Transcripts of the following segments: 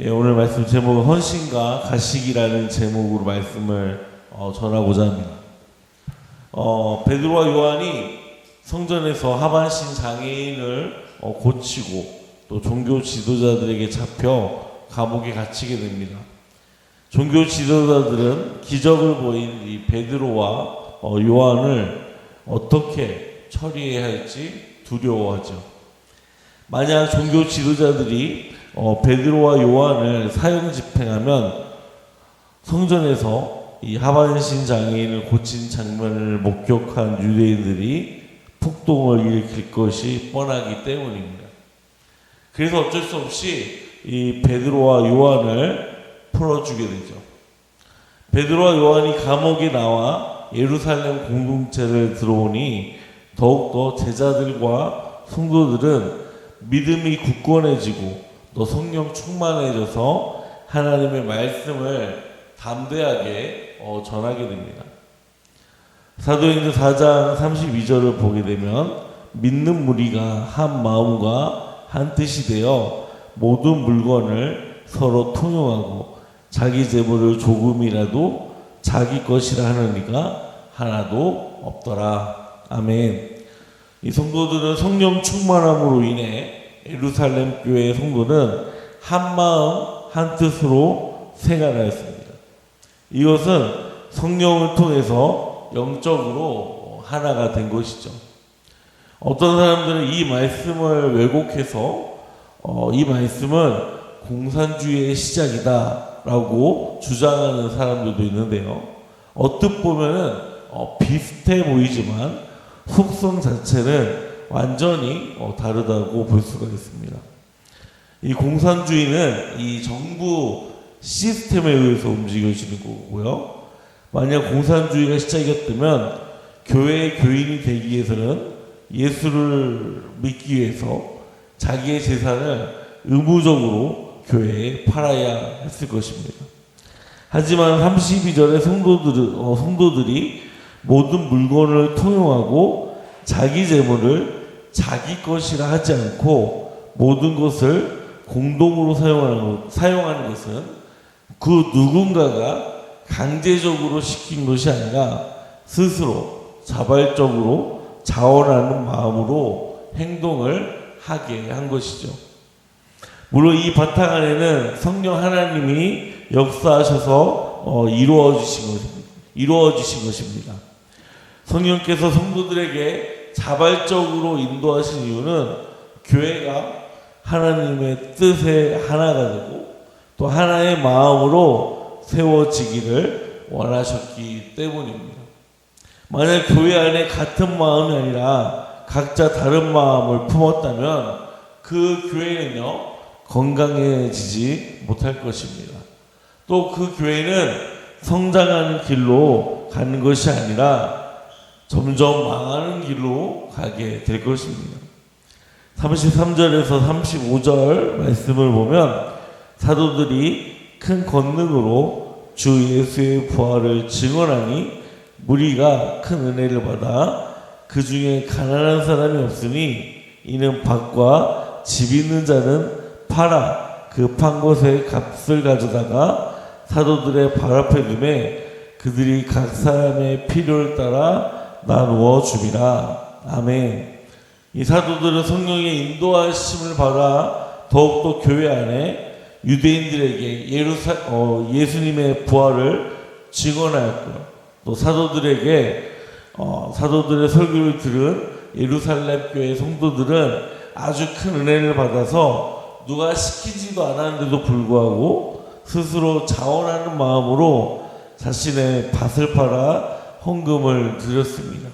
오늘 말씀 제목은 헌신과 가식이라는 제목으로 말씀을 전하고자 합니다. 베드로와 요한이 성전에서 하반신 장애인을 고치고 또 종교 지도자들에게 잡혀 감옥에 갇히게 됩니다. 종교 지도자들은 기적을 보인 이 베드로와 요한을 어떻게 처리해야 할지 두려워하죠. 만약 종교 지도자들이 베드로와 요한을 사형 집행하면 성전에서 이 하반신 장애인을 고친 장면을 목격한 유대인들이 폭동을 일으킬 것이 뻔하기 때문입니다. 그래서 어쩔 수 없이 이 베드로와 요한을 풀어주게 되죠. 베드로와 요한이 감옥에 나와 예루살렘 공동체를 들어오니 더욱더 제자들과 성도들은 믿음이 굳건해지고 또 성령 충만해져서 하나님의 말씀을 담대하게 전하게 됩니다. 사도행전 4장 32절을 보게 되면 믿는 무리가 한 마음과 한 뜻이 되어 모든 물건을 서로 통용하고 자기 재물을 조금이라도 자기 것이라 하는 이가 하나도 없더라. 아멘. 이 성도들은 성령 충만함으로 인해 예루살렘 교회의 성도는 한 마음 한 뜻으로 생활하였습니다. 이것은 성령을 통해서 영적으로 하나가 된 것이죠. 어떤 사람들은 이 말씀을 왜곡해서 이 말씀은 공산주의의 시작이다 라고 주장하는 사람들도 있는데요. 언뜻 보면은 비슷해 보이지만 속성 자체는 완전히 다르다고 볼 수가 있습니다. 이 공산주의는 이 정부 시스템에 의해서 움직여지는 거고요. 만약 공산주의가 시작이었다면 교회의 교인이 되기 위해서는 예수를 믿기 위해서 자기의 재산을 의무적으로 교회에 팔아야 했을 것입니다. 하지만 32절에 성도들이 모든 물건을 통용하고 자기 재물을 자기 것이라 하지 않고 모든 것을 공동으로 사용하는 것은 그 누군가가 강제적으로 시킨 것이 아니라 스스로 자발적으로 자원하는 마음으로 행동을 하게 한 것이죠. 물론 이 바탕 안에는 성령 하나님이 역사하셔서 이루어지신 것입니다. 성령께서 성도들에게 자발적으로 인도하신 이유는 교회가 하나님의 뜻의 하나가 되고 또 하나의 마음으로 세워지기를 원하셨기 때문입니다. 만약 교회 안에 같은 마음이 아니라 각자 다른 마음을 품었다면 그 교회는요 건강해지지 못할 것입니다. 또 그 교회는 성장하는 길로 가는 것이 아니라 점점 망하는 길로 가게 될 것입니다. 33절에서 35절 말씀을 보면 사도들이 큰 권능으로 주 예수의 부활을 증언하니 무리가 큰 은혜를 받아 그 중에 가난한 사람이 없으니 이는 밭과 집 있는 자는 팔아 그 판 것의 값을 가져다가 사도들의 발 앞에 두매 그들이 각 사람의 필요를 따라 나누어 줌이라. 아멘. 이 사도들은 성령의 인도하심을 받아 더욱더 교회 안에 유대인들에게 예수님의 부활을 증언하였고요. 또 사도들에게 사도들의 설교를 들은 예루살렘 교회 성도들은 아주 큰 은혜를 받아서 누가 시키지도 않았는데도 불구하고 스스로 자원하는 마음으로 자신의 밭을 팔아 헌금을 드렸습니다.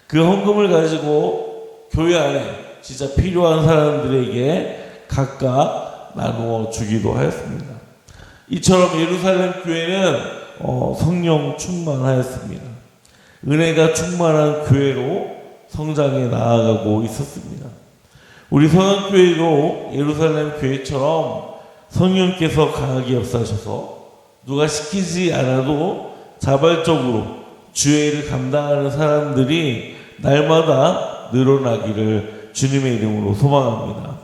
그 헌금을 가지고 교회 안에 진짜 필요한 사람들에게 각각 나누어 주기도 하였습니다. 이처럼 예루살렘 교회는 성령 충만하였습니다. 은혜가 충만한 교회로 성장해 나아가고 있었습니다. 우리 성안교회도 예루살렘 교회처럼 성령께서 강하게 역사하셔서 누가 시키지 않아도 자발적으로 주의 일을 감당하는 사람들이 날마다 늘어나기를 주님의 이름으로 소망합니다.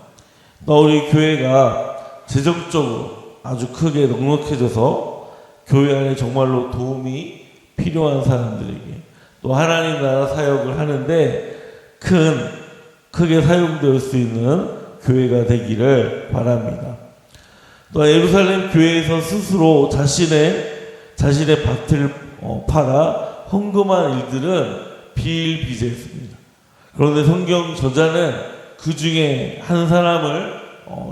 또 우리 교회가 재정적으로 아주 크게 넉넉해져서 교회 안에 정말로 도움이 필요한 사람들에게 또 하나님 나라 사역을 하는데 크게 사용될 수 있는 교회가 되기를 바랍니다. 또 예루살렘 교회에서 스스로 자신의 밭을 팔아 헌금한 일들은 비일비재했습니다. 그런데 성경 저자는 그 중에 한 사람을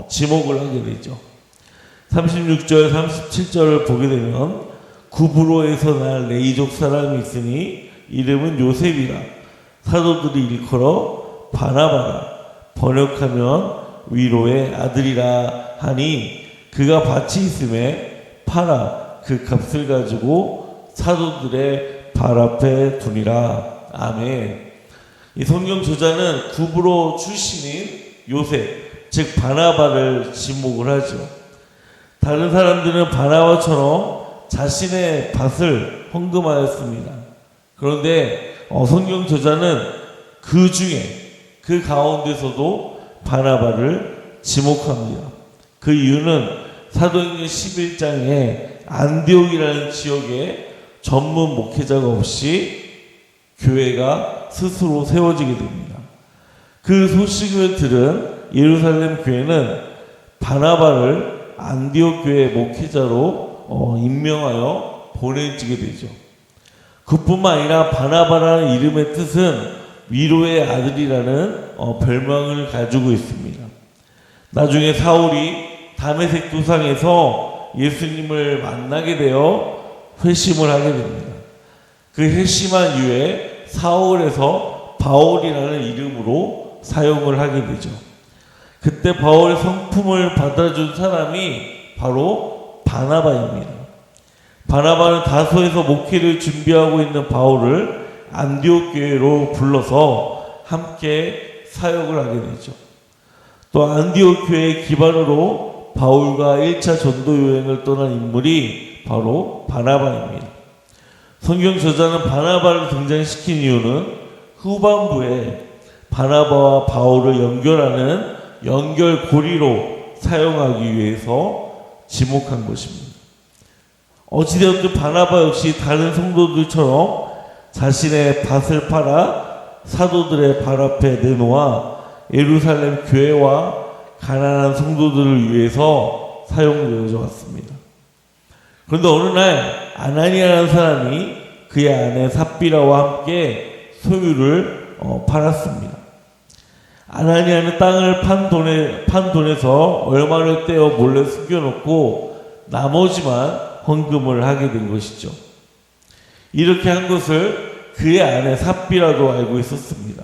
지목을 하게 되죠. 36절, 37절을 보게 되면 구브로에서 난 레이족 사람이 있으니 이름은 요셉이라 사도들이 일컬어 바나바라 번역하면 위로의 아들이라 하니 그가 밭이 있음에 팔아 그 값을 가지고 사도들의 발 앞에 두니라. 아멘. 이 성경 저자는 구브로 출신인 요셉 즉 바나바를 지목을 하죠. 다른 사람들은 바나바처럼 자신의 밭을 헌금하였습니다. 그런데 성경 저자는 그 가운데서도 바나바를 지목합니다. 그 이유는 사도행전 11장에 안디옥이라는 지역에 전문 목회자가 없이 교회가 스스로 세워지게 됩니다. 그 소식을 들은 예루살렘 교회는 바나바를 안디옥 교회 목회자로 임명하여 보내지게 되죠. 그뿐만 아니라 바나바라는 이름의 뜻은 위로의 아들이라는 별명을 가지고 있습니다. 나중에 사울이 다메섹 도상에서 예수님을 만나게 되어 회심을 하게 됩니다. 그 회심한 이후에 사울에서 바울이라는 이름으로 사용을 하게 되죠. 그때 바울의 성품을 받아준 사람이 바로 바나바입니다. 바나바는 다소에서 목회를 준비하고 있는 바울을 안디옥 교회로 불러서 함께 사역을 하게 되죠. 또 안디옥 교회의 기반으로 바울과 1차 전도 여행을 떠난 인물이 바로 바나바입니다. 성경 저자는 바나바를 등장시킨 이유는 후반부에 바나바와 바울을 연결하는 연결고리로 사용하기 위해서 지목한 것입니다. 어찌되었든 바나바 역시 다른 성도들처럼 자신의 밭을 팔아 사도들의 발 앞에 내놓아 예루살렘 교회와 가난한 성도들을 위해서 사용되어져 왔습니다. 그런데 어느 날 아나니아라는 사람이 그의 아내 삽비라와 함께 소유를 팔았습니다. 아나니아는 땅을 판 돈에서 얼마를 떼어 몰래 숨겨놓고 나머지만 헌금을 하게 된 것이죠. 이렇게 한 것을 그의 아내 삽비라도 알고 있었습니다.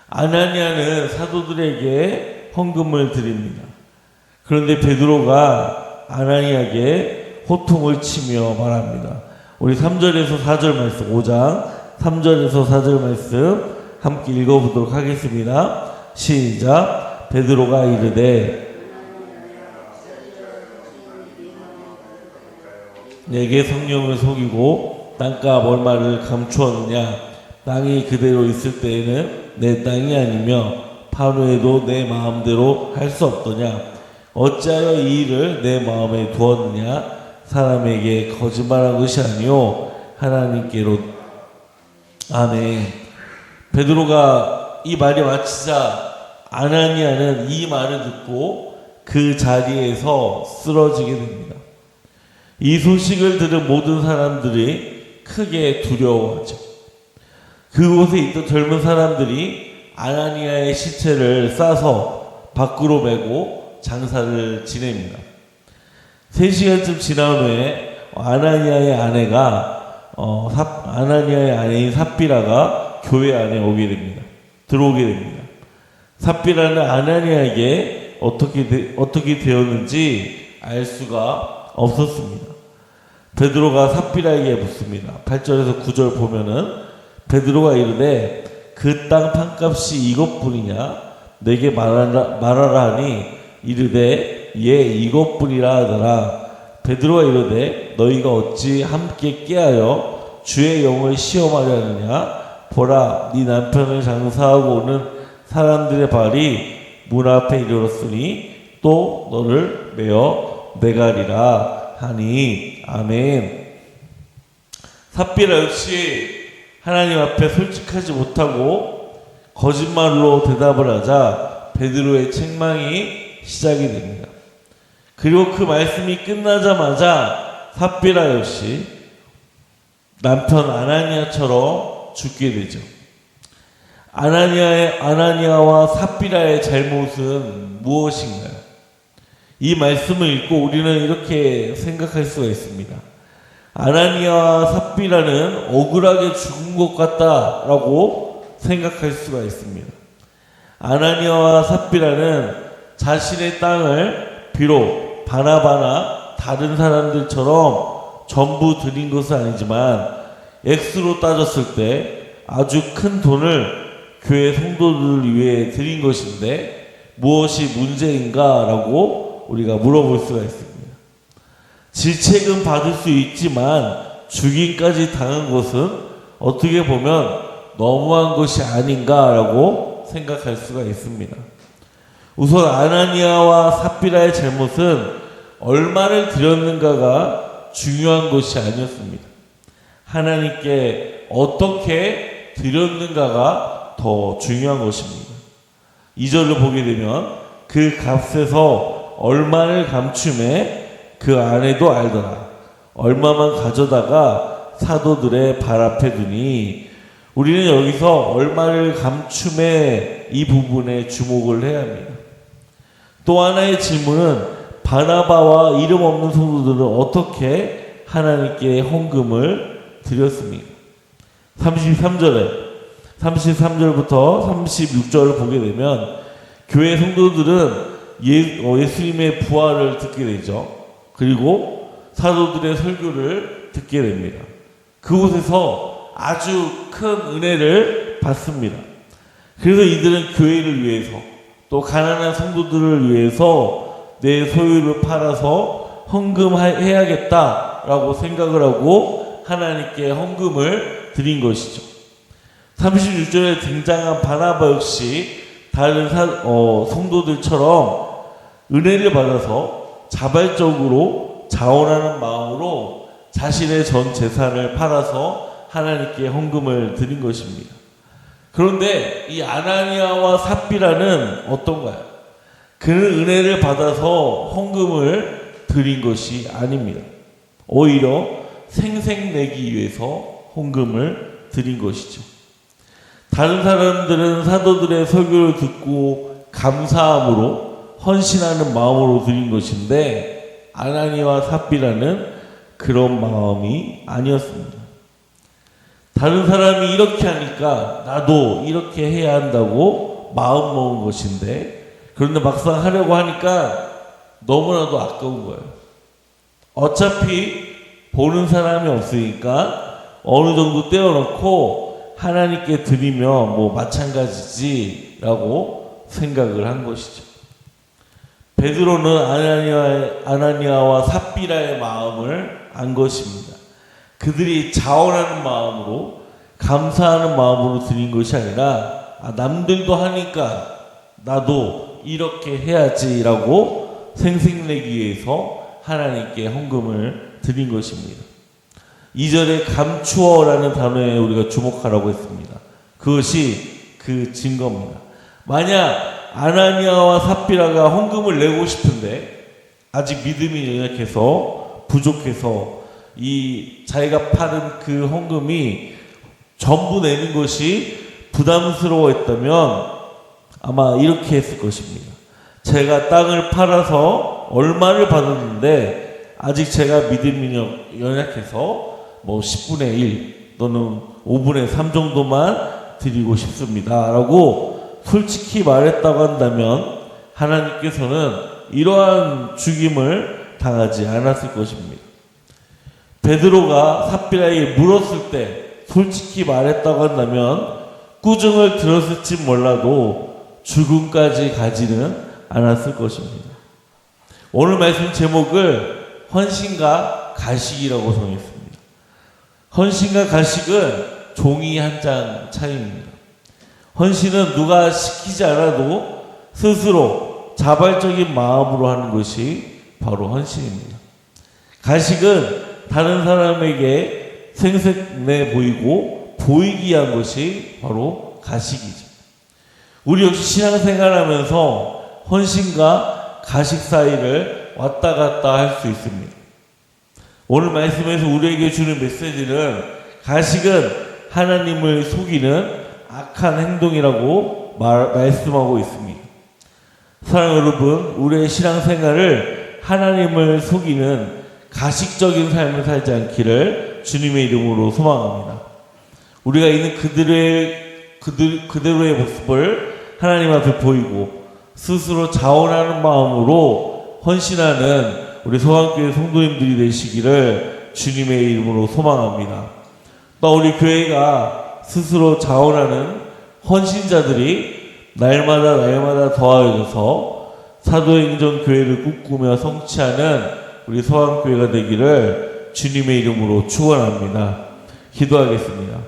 아나니아는 사도들에게 헌금을 드립니다. 그런데 베드로가 아나니아에게 호통을 치며 말합니다. 우리 3절에서 4절 말씀, 5장 3절에서 4절 말씀 함께 읽어보도록 하겠습니다. 시작. 베드로가 이르되 내게 성령을 속이고 땅값 얼마를 감추었느냐? 땅이 그대로 있을 때에는 내 땅이 아니며 파노에도 내 마음대로 할 수 없더냐? 어찌하여 이 일을 내 마음에 두었느냐? 사람에게 거짓말한 것이 아니요 하나님께로. 아멘. 베드로가 이 말이 마치자 아나니아는 이 말을 듣고 그 자리에서 쓰러지게 됩니다. 이 소식을 들은 모든 사람들이 크게 두려워하죠. 그곳에 있던 젊은 사람들이 아나니아의 시체를 싸서 밖으로 메고 장사를 지냅니다. 3시간쯤 지난 후에 아나니아의 아내인 삽비라가 교회 안에 들어오게 됩니다. 삽비라는 아나니아에게 어떻게 되었는지 알 수가 없었습니다. 베드로가 삽비라에게 묻습니다. 8절에서 9절 보면은 베드로가 이르되 그 땅 판값이 이것뿐이냐? 내게 말하라 하니 이르되 예 이것뿐이라 하더라. 베드로가 이르되 너희가 어찌 함께 깨하여 주의 영을 시험하려 하느냐? 보라 네 남편을 장사하고 오는 사람들의 발이 문 앞에 이르렀으니 또 너를 메어 내가리라 하니 아멘. 삽비라 역시 하나님 앞에 솔직하지 못하고 거짓말로 대답을 하자 베드로의 책망이 시작이 됩니다. 그리고 그 말씀이 끝나자마자 삽비라 역시 남편 아나니아처럼 죽게 되죠. 아나니아와 삽비라의 잘못은 무엇인가요? 이 말씀을 읽고 우리는 이렇게 생각할 수가 있습니다. 아나니아와 삽비라는 억울하게 죽은 것 같다라고 생각할 수가 있습니다. 아나니아와 삽비라는 자신의 땅을 비록 바나바나 다른 사람들처럼 전부 드린 것은 아니지만 액수로 따졌을 때 아주 큰 돈을 교회 성도들을 위해 드린 것인데 무엇이 문제인가라고 우리가 물어볼 수가 있습니다. 질책은 받을 수 있지만 죽임까지 당한 것은 어떻게 보면 너무한 것이 아닌가라고 생각할 수가 있습니다. 우선 아나니아와 삽비라의 잘못은 얼마를 드렸는가가 중요한 것이 아니었습니다. 하나님께 어떻게 드렸는가가 더 중요한 것입니다. 2절을 보게 되면 그 값에서 얼마를 감춤해 그 아내도 알더라. 얼마만 가져다가 사도들의 발 앞에 두니. 우리는 여기서 얼마를 감춤해 이 부분에 주목을 해야 합니다. 또 하나의 질문은 바나바와 이름 없는 성도들은 어떻게 하나님께 헌금을 드렸습니까? 33절부터 36절을 보게 되면 교회 성도들은 예수님의 부활을 듣게 되죠. 그리고 사도들의 설교를 듣게 됩니다. 그곳에서 아주 큰 은혜를 받습니다. 그래서 이들은 교회를 위해서 또 가난한 성도들을 위해서 내 소유를 팔아서 헌금해야겠다라고 생각을 하고 하나님께 헌금을 드린 것이죠. 36절에 등장한 바나바 역시 다른 성도들처럼 은혜를 받아서 자발적으로 자원하는 마음으로 자신의 전 재산을 팔아서 하나님께 헌금을 드린 것입니다. 그런데 이 아나니아와 삽비라는 어떤가요? 그는 은혜를 받아서 헌금을 드린 것이 아닙니다. 오히려 생색내기 위해서 헌금을 드린 것이죠. 다른 사람들은 사도들의 설교를 듣고 감사함으로 헌신하는 마음으로 드린 것인데 아나니아와 삽비라는 그런 마음이 아니었습니다. 다른 사람이 이렇게 하니까 나도 이렇게 해야 한다고 마음 먹은 것인데 그런데 막상 하려고 하니까 너무나도 아까운 거예요. 어차피 보는 사람이 없으니까 어느 정도 떼어놓고 하나님께 드리면 뭐 마찬가지지라고 생각을 한 것이죠. 베드로는 아나니아와 삽비라의 마음을 안 것입니다. 그들이 자원하는 마음으로 감사하는 마음으로 드린 것이 아니라 남들도 하니까 나도 이렇게 해야지라고 생색내기 위해서 하나님께 헌금을 드린 것입니다. 2절에 감추어라는 단어에 우리가 주목하라고 했습니다. 그것이 그 증거입니다. 만약 아나니아와 삽비라가 헌금을 내고 싶은데 아직 믿음이 연약해서 부족해서 이 자기가 파는 그 헌금이 전부 내는 것이 부담스러워했다면 아마 이렇게 했을 것입니다. 제가 땅을 팔아서 얼마를 받았는데 아직 제가 믿음이 연약해서 뭐 10분의 1 또는 5분의 3 정도만 드리고 싶습니다 라고 솔직히 말했다고 한다면 하나님께서는 이러한 죽임을 당하지 않았을 것입니다. 베드로가 삽비라에게 물었을 때 솔직히 말했다고 한다면 꾸중을 들었을지 몰라도 죽음까지 가지는 않았을 것입니다. 오늘 말씀 제목을 헌신과 가식이라고 정했습니다. 헌신과 가식은 종이 한 장 차이입니다. 헌신은 누가 시키지 않아도 스스로 자발적인 마음으로 하는 것이 바로 헌신입니다. 가식은 다른 사람에게 생색내 보이고 보이기 위한 것이 바로 가식이죠. 우리 역시 신앙생활하면서 헌신과 가식 사이를 왔다 갔다 할 수 있습니다. 오늘 말씀에서 우리에게 주는 메시지는 가식은 하나님을 속이는 악한 행동이라고 말씀하고 있습니다. 사랑하는 여러분, 우리의 신앙생활을 하나님을 속이는 가식적인 삶을 살지 않기를 주님의 이름으로 소망합니다. 우리가 있는 그대로의 모습을 하나님 앞에 보이고 스스로 자원하는 마음으로 헌신하는 우리 소망교회 성도님들이 되시기를 주님의 이름으로 소망합니다. 또 우리 교회가 스스로 자원하는 헌신자들이 날마다 더하여져서 사도행전 교회를 꿈꾸며 성취하는 우리 소망교회가 되기를 주님의 이름으로 축원합니다. 기도하겠습니다.